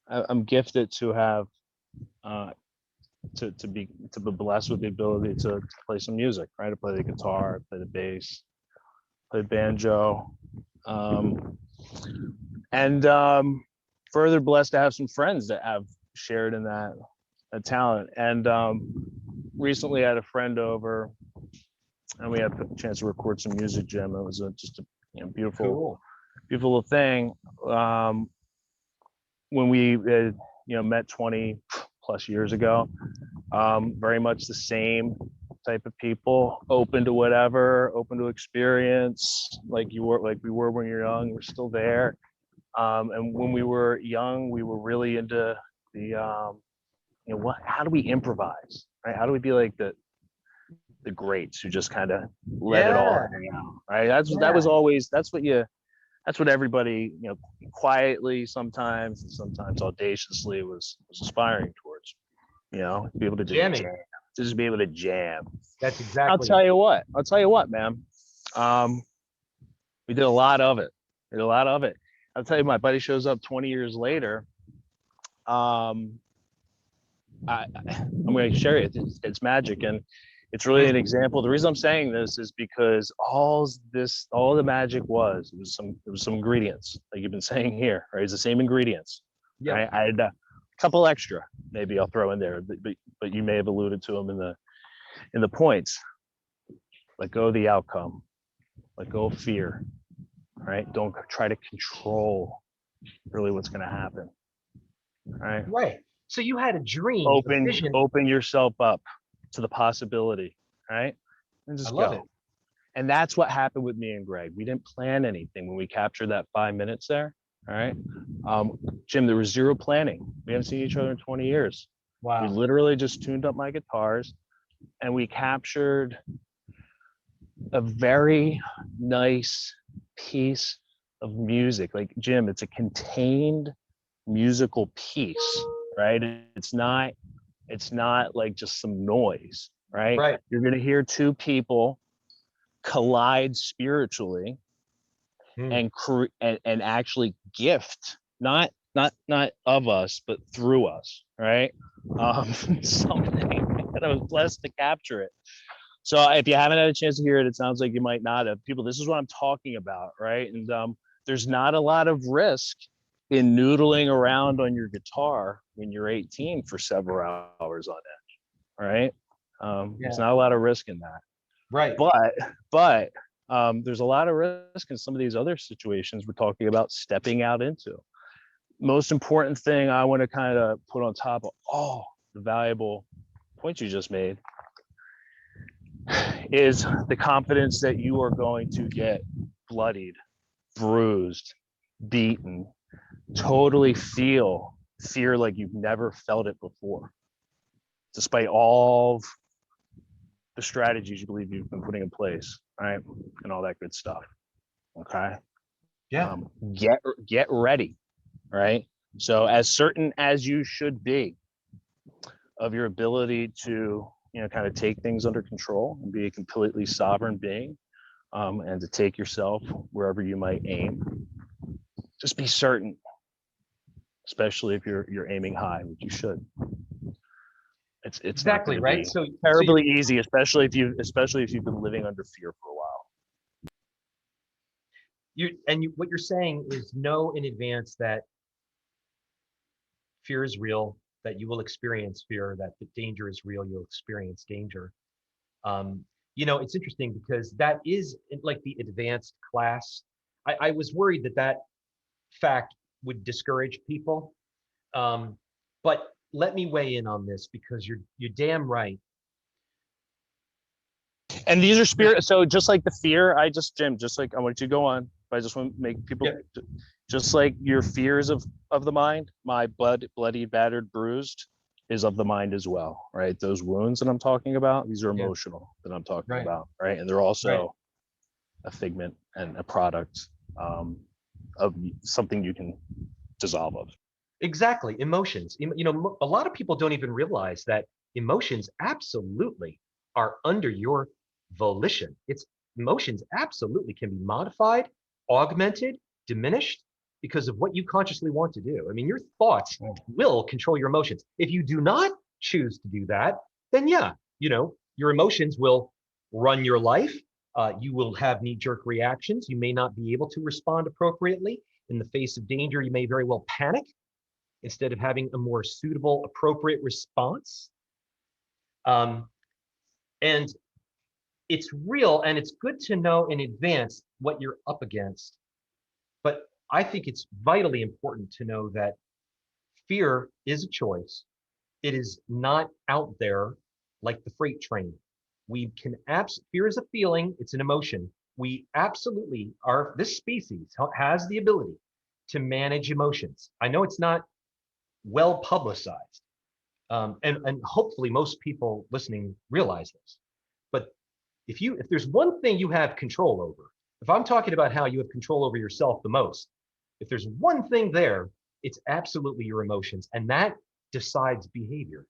I'm gifted to have uh, to be blessed with the ability to play some music, right? To play the guitar, play the bass, play banjo, um, and further blessed to have some friends that have shared in that talent. And recently, I had a friend over, and we had a chance to record some music. Jim, it was just a beautiful, Cool. beautiful thing. When we met 20 plus years ago, very much the same type of people, open to whatever, open to experience, like we were when you're young. We're still there. And when we were young, we were really into the how do we improvise, right? How do we be like the greats who just kind of let it all Yeah. hang out, right? That Yeah. was always that's what everybody quietly sometimes audaciously was aspiring towards, be able to just Jamming. jam, to just be able to jam. That's I'll exactly tell it. you what, man. Um, we did a lot of it. I'll tell you, my buddy shows up 20 years later. Um, I'm going to share it. It's magic, and it's really an example. The reason I'm saying this is because all the magic was some ingredients, like you've been saying here, right? It's the same ingredients, Yep. right? I had a couple extra, maybe I'll throw in there, but you may have alluded to them in the points. Let go of the outcome, let go of fear, right? Don't try to control really what's going to happen, right? Right. So you had a dream, a Open vision. open yourself up to the possibility, right? And I just love it. go. And that's what happened with me and Greg. We didn't plan anything when we captured that 5 minutes there. All right. Jim, there was zero planning. We haven't seen each other in 20 years. We Wow. literally just tuned up my guitars and we captured a very nice piece of music. Like, Jim, it's a contained musical piece, right? It's not like just some noise, right? Right. You're going to hear two people collide spiritually Hmm. and actually gift, not of us, but through us, right? Something, and I was blessed to capture it. So if you haven't had a chance to hear it, it sounds like you might not have. People, this is what I'm talking about, right? And there's not a lot of risk in noodling around on your guitar when you're 18 for several hours on end, right? There's Yeah. not a lot of risk in that. Right. But there's a lot of risk in some of these other situations we're talking about stepping out into. Most important thing I want to kind of put on top of all the valuable points you just made is the confidence that you are going to get bloodied, bruised, beaten, totally feel fear like you've never felt it before, despite all the strategies you believe you've been putting in place, right? And all that good stuff. Okay. Yeah. Get ready, right? So as certain as you should be of your ability to, kind of take things under control and be a completely sovereign being, and to take yourself wherever you might aim, just be certain, especially if you're aiming high, which you should. It's not Exactly, going to right. be So terribly easy, especially if you've been living under fear for a while. what you're saying is know in advance that fear is real, that you will experience fear, that the danger is real, you'll experience danger. Um, it's interesting because that is like the advanced class. I was worried that fact would discourage people. But let me weigh in on this because you're damn right. And these are spirit. So just like the fear, Jim, just like I want you to go on, but I just want to make people, just like your fears of the mind, my bloody, battered, bruised is of the mind as well, right? Those wounds that I'm talking about, these are emotional that I'm talking about, right? And they're also a figment and a product of something you can dissolve of. Exactly. Emotions. A lot of people don't even realize that emotions absolutely are under your volition. Emotions absolutely can be modified, augmented, diminished because of what you consciously want to do. I mean, your thoughts will control your emotions. If you do not choose to do that, then your emotions will run your life. You will have knee-jerk reactions. You may not be able to respond appropriately. In the face of danger, you may very well panic instead of having a more suitable, appropriate response. And it's real, and it's good to know in advance what you're up against. But I think it's vitally important to know that fear is a choice. It is not out there like the freight train. Fear is a feeling, it's an emotion. We absolutely this species has the ability to manage emotions. I know it's not well publicized. And hopefully most people listening realize this. But if there's one thing you have control over, if I'm talking about how you have control over yourself the most, if there's one thing there, it's absolutely your emotions, and that decides behavior.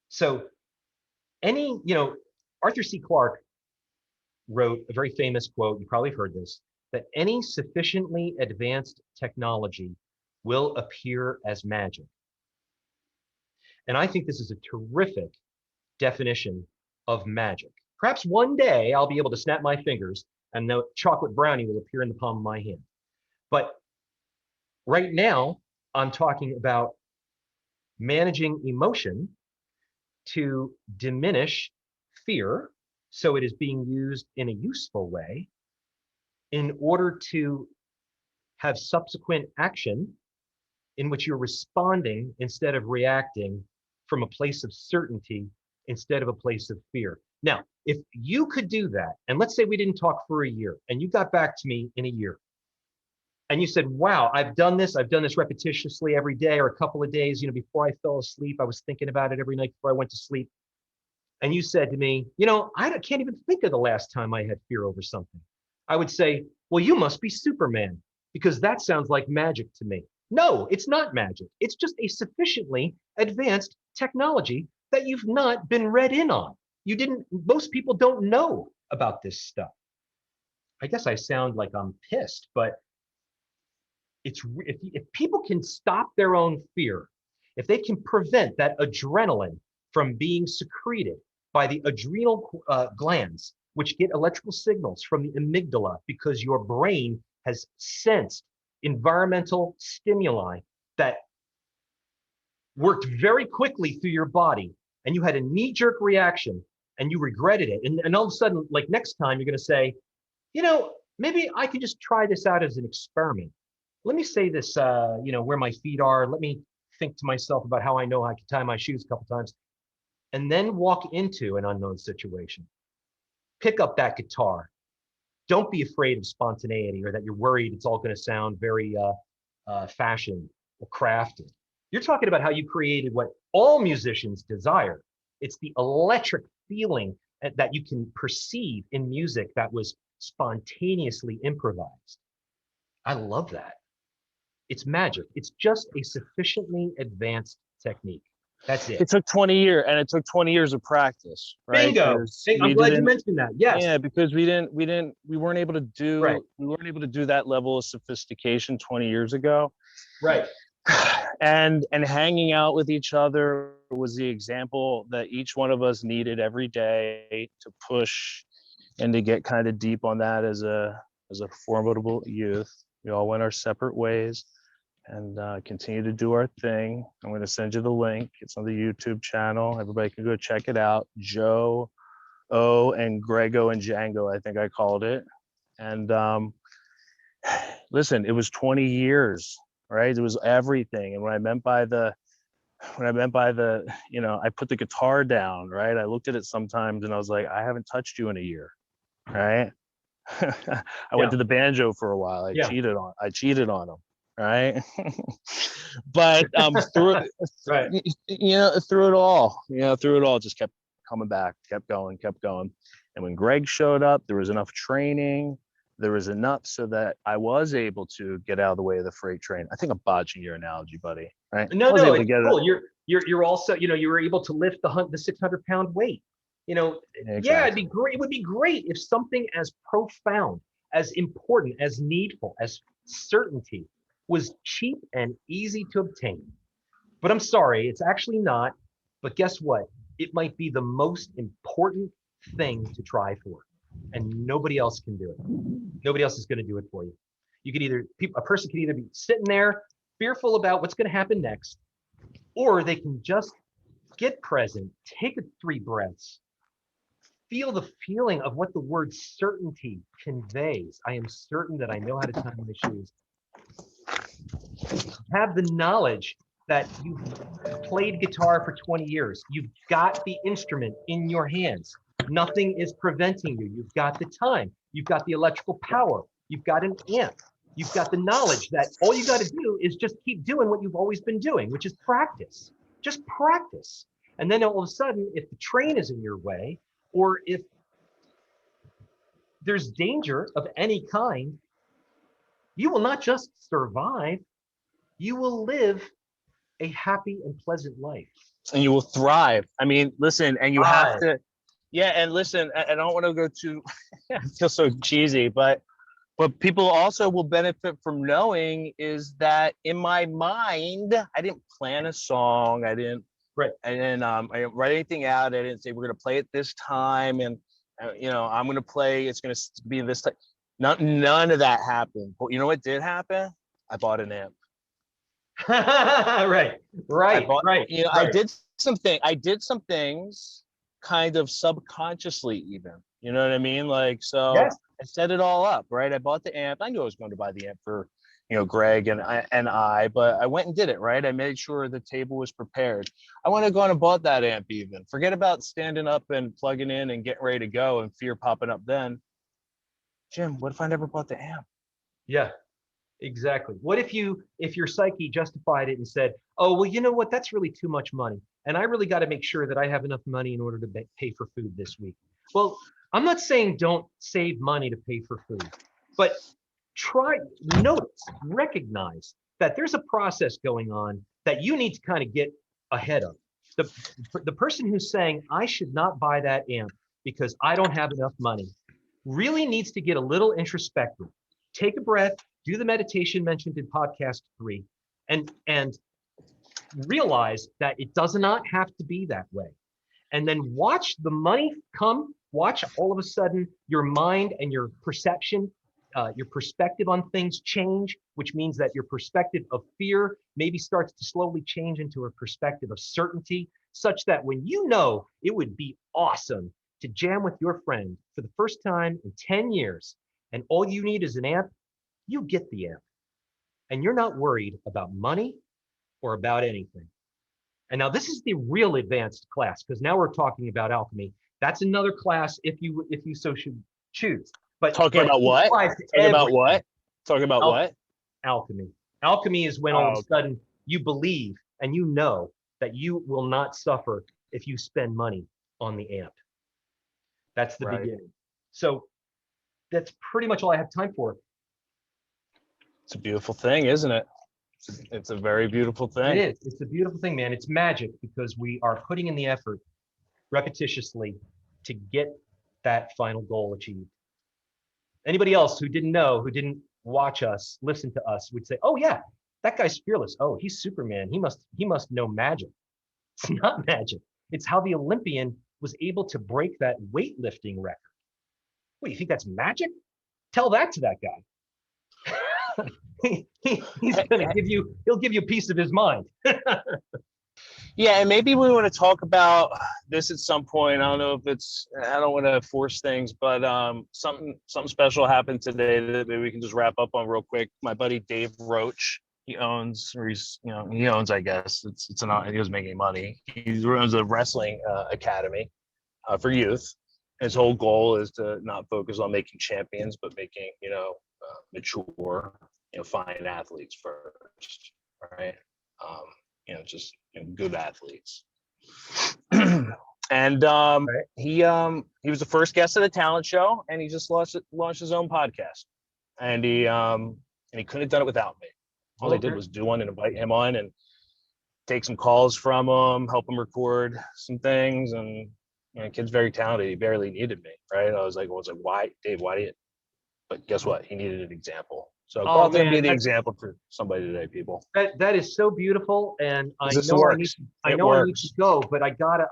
So Arthur C. Clarke wrote a very famous quote, you probably heard this, that any sufficiently advanced technology will appear as magic. And I think this is a terrific definition of magic. Perhaps one day I'll be able to snap my fingers and the chocolate brownie will appear in the palm of my hand. But right now, I'm talking about managing emotion to diminish fear so it is being used in a useful way in order to have subsequent action in which you're responding instead of reacting from a place of certainty instead of a place of fear. Now, if you could do that, and let's say we didn't talk for a year, and you got back to me in a year, and you said, wow, I've done this repetitiously every day or a couple of days, before I fell asleep, I was thinking about it every night before I went to sleep. And you said to me, I can't even think of the last time I had fear over something. I would say, well, you must be Superman, because that sounds like magic to me. No, it's not magic. It's just a sufficiently advanced technology that you've not been read in on. Most people don't know about this stuff. I guess I sound like I'm pissed, but if people can stop their own fear, if they can prevent that adrenaline from being secreted by the adrenal glands, which get electrical signals from the amygdala because your brain has sensed environmental stimuli that worked very quickly through your body, and you had a knee-jerk reaction and you regretted it. And all of a sudden, like next time, you're going to say, maybe I can just try this out as an experiment. Let me say this, where my feet are. Let me think to myself about how I know I can tie my shoes a couple times, and then walk into an unknown situation. pick up that guitar. Don't be afraid of spontaneity or that you're worried it's all going to sound very fashioned or crafted. You're talking about how you created what all musicians desire. It's the electric feeling that you can perceive in music that was spontaneously improvised. I love that. It's magic. It's just a sufficiently advanced technique. That's it. It took 20 years, and it took 20 years of practice, right? Bingo. Because Hey, I'm we glad you didn't, mentioned that. Yes. yeah, because we weren't able to Right. do that level of sophistication 20 years ago. Right. And hanging out with each other was the example that each one of us needed every day to push and to get kind of deep on that as a formidable youth. We all went our separate ways and continue to do our thing. I'm going to send you the link. It's on the YouTube channel. Everybody can go check it out. Joe O and Grego and Django, I think I called it. And listen, it was 20 years, right? It was everything. And what I meant by the, you know, I put the guitar down, right? I looked at it sometimes and I was like, I haven't touched you in a year, right? I went to the banjo for a while. I cheated on him, right? But Right. through it all, just kept coming back, kept going. And when Greg showed up, there was enough training. There was enough so that I was able to get out of the way of the freight train. I think I'm botching your analogy, buddy. Right? No, I was no, able to it's get cool. You're also, you know, you were able to lift the 600-pound weight. You know, yeah, it'd be great. It would be great if something as profound, as important, as needful, as certainty was cheap and easy to obtain. But I'm sorry, it's actually not. But guess what? It might be the most important thing to try for, and nobody else can do it. Nobody else is going to do it for you. You could either, a person can either be sitting there fearful about what's going to happen next, or they can just get present, take 3 breaths, feel the feeling of what the word certainty conveys. I am certain that I know how to tie my shoes. Have the knowledge that you've played guitar for 20 years. You've got the instrument in your hands. Nothing is preventing you. You've got the time. You've got the electrical power. You've got an amp. You've got the knowledge that all you got to do is just keep doing what you've always been doing, which is practice. Just practice. And then all of a sudden, if the train is in your way, or if there's danger of any kind, you will not just survive, you will live a happy and pleasant life. And you will thrive. I mean, listen, and you have to, yeah, and listen, I don't want to go too, I feel so cheesy, but what people also will benefit from knowing is that in my mind, I didn't plan a song. I didn't write anything out. I didn't say we're going to play it this time. And, I'm going to play, it's going to be this time. None of that happened. But you know what did happen? I bought an amp. Right. I did some things kind of subconsciously even, you know what I mean? Like, so yes. I set it all up, right? I bought the amp. I knew I was going to buy the amp for, Greg and I, but I went and did it, right? I made sure the table was prepared. I went to go and bought that amp even. Forget about standing up and plugging in and getting ready to go and fear popping up then. Jim, what if I never bought the amp? Yeah, exactly. What if your psyche justified it and said, oh, well, you know what? That's really too much money. And I really got to make sure that I have enough money in order to pay for food this week. Well, I'm not saying don't save money to pay for food, but recognize that there's a process going on that you need to kind of get ahead of. The person who's saying, I should not buy that amp because I don't have enough money, really needs to get a little introspective. Take a breath, do the meditation mentioned in podcast 3, and realize that it does not have to be that way. And then watch the money come, watch all of a sudden your mind and your perception, your perspective on things change, which means that your perspective of fear maybe starts to slowly change into a perspective of certainty, such that when it would be awesome to jam with your friend for the first time in 10 years, and all you need is an amp, you get the amp. And you're not worried about money or about anything. And now this is the real advanced class, because now we're talking about alchemy. That's another class if you so should choose. But Talking it about what? applies to Talking about everything. what? Talking about what? Alchemy. Alchemy is when all of Oh, a okay. sudden you believe and you know that you will not suffer if you spend money on the amp. That's the Right. beginning. So that's pretty much all I have time for. It's a beautiful thing, isn't it? It's a very beautiful It thing. is. It's a beautiful thing, man. It's magic because we are putting in the effort repetitiously to get that final goal achieved. Anybody else who didn't know, who didn't watch us, listen to us, would say, "Oh yeah, that guy's fearless. Oh, he's Superman. He must know magic." It's not magic. It's how the Olympian was able to break that weightlifting record. What, you think that's magic? Tell that to that guy. He's gonna give you, he'll give you a piece of his mind. Yeah, and maybe we want to talk about this at some point. I don't know if it's, I don't want to force things, but something special happened today that maybe we can just wrap up on real quick. My buddy Dave Roach, he owns, or he owns, I guess it's not, he doesn't make any money. He runs a wrestling academy for youth. His whole goal is to not focus on making champions, but making, mature, fine athletes first, right? Um, just good athletes. And Right. he was the first guest at a talent show, and he just launched his own podcast, and he couldn't have done it without me. All they did Okay. was do one and invite him on and take some calls from him, help him record some things, and kid's very talented. He barely needed me, right? I was like, why, Dave? Why do you? But guess what? He needed an example. So go Oh out there and be man, the that's example for somebody today, people. that is so beautiful, and Because this works. I It know I need to works. go, but I gotta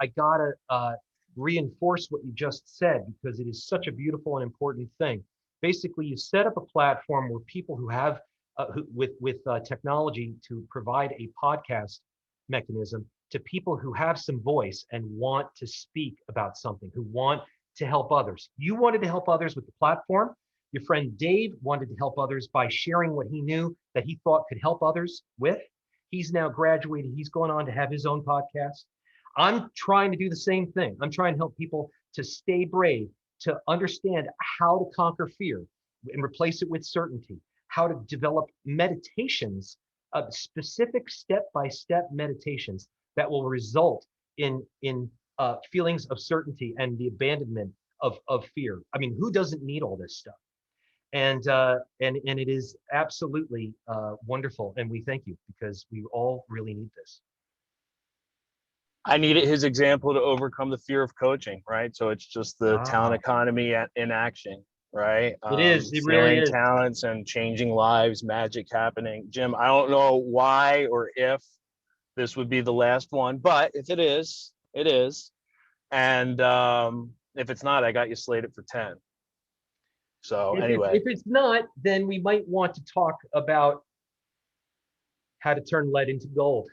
reinforce what you just said because it is such a beautiful and important thing. Basically, you set up a platform where people who have with technology to provide a podcast mechanism to people who have some voice and want to speak about something, who want to help others. You wanted to help others with the platform. Your friend Dave wanted to help others by sharing what he knew that he thought could help others with. He's now graduated. He's going on to have his own podcast. I'm trying to do the same thing. I'm trying to help people to stay brave, to understand how to conquer fear and replace it with certainty, how to develop meditations, specific step-by-step meditations that will result in feelings of certainty and the abandonment of fear. I mean, who doesn't need all this stuff? And it is absolutely wonderful, and we thank you because we all really need this. I needed his example to overcome the fear of coaching, right? So it's just the talent Ah, economy in action, right? it is. It really Sharing is. talents and changing lives, magic happening. Jim, I don't know why or if this would be the last one, but if it is, it is. And if it's not, I got you slated for 10. So If anyway, it's not, then we might want to talk about how to turn lead into gold.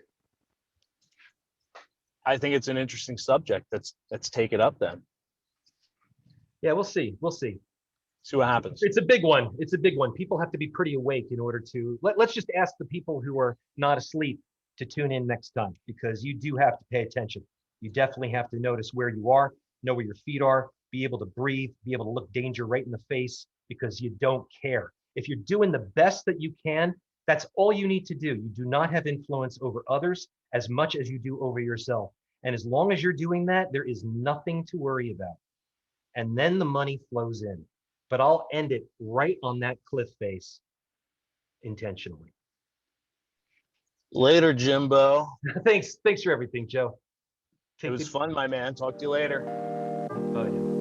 I think it's an interesting subject. Let's take it up then. Yeah, we'll see. We'll see. See what happens. It's a big one. It's a big one. People have to be pretty awake in order to let's just ask the people who are not asleep to tune in next time because you do have to pay attention. You definitely have to notice where you are, know where your feet are, be able to breathe, be able to look danger right in the face because you don't care. If you're doing the best that you can, that's all you need to do. You do not have influence over others as much as you do over yourself. And as long as you're doing that, there is nothing to worry about. And then the money flows in. But I'll end it right on that cliff face intentionally. Later, Jimbo. Thanks for everything, Joe. It Take was it. fun, my man. Talk to you later. Oh, yeah.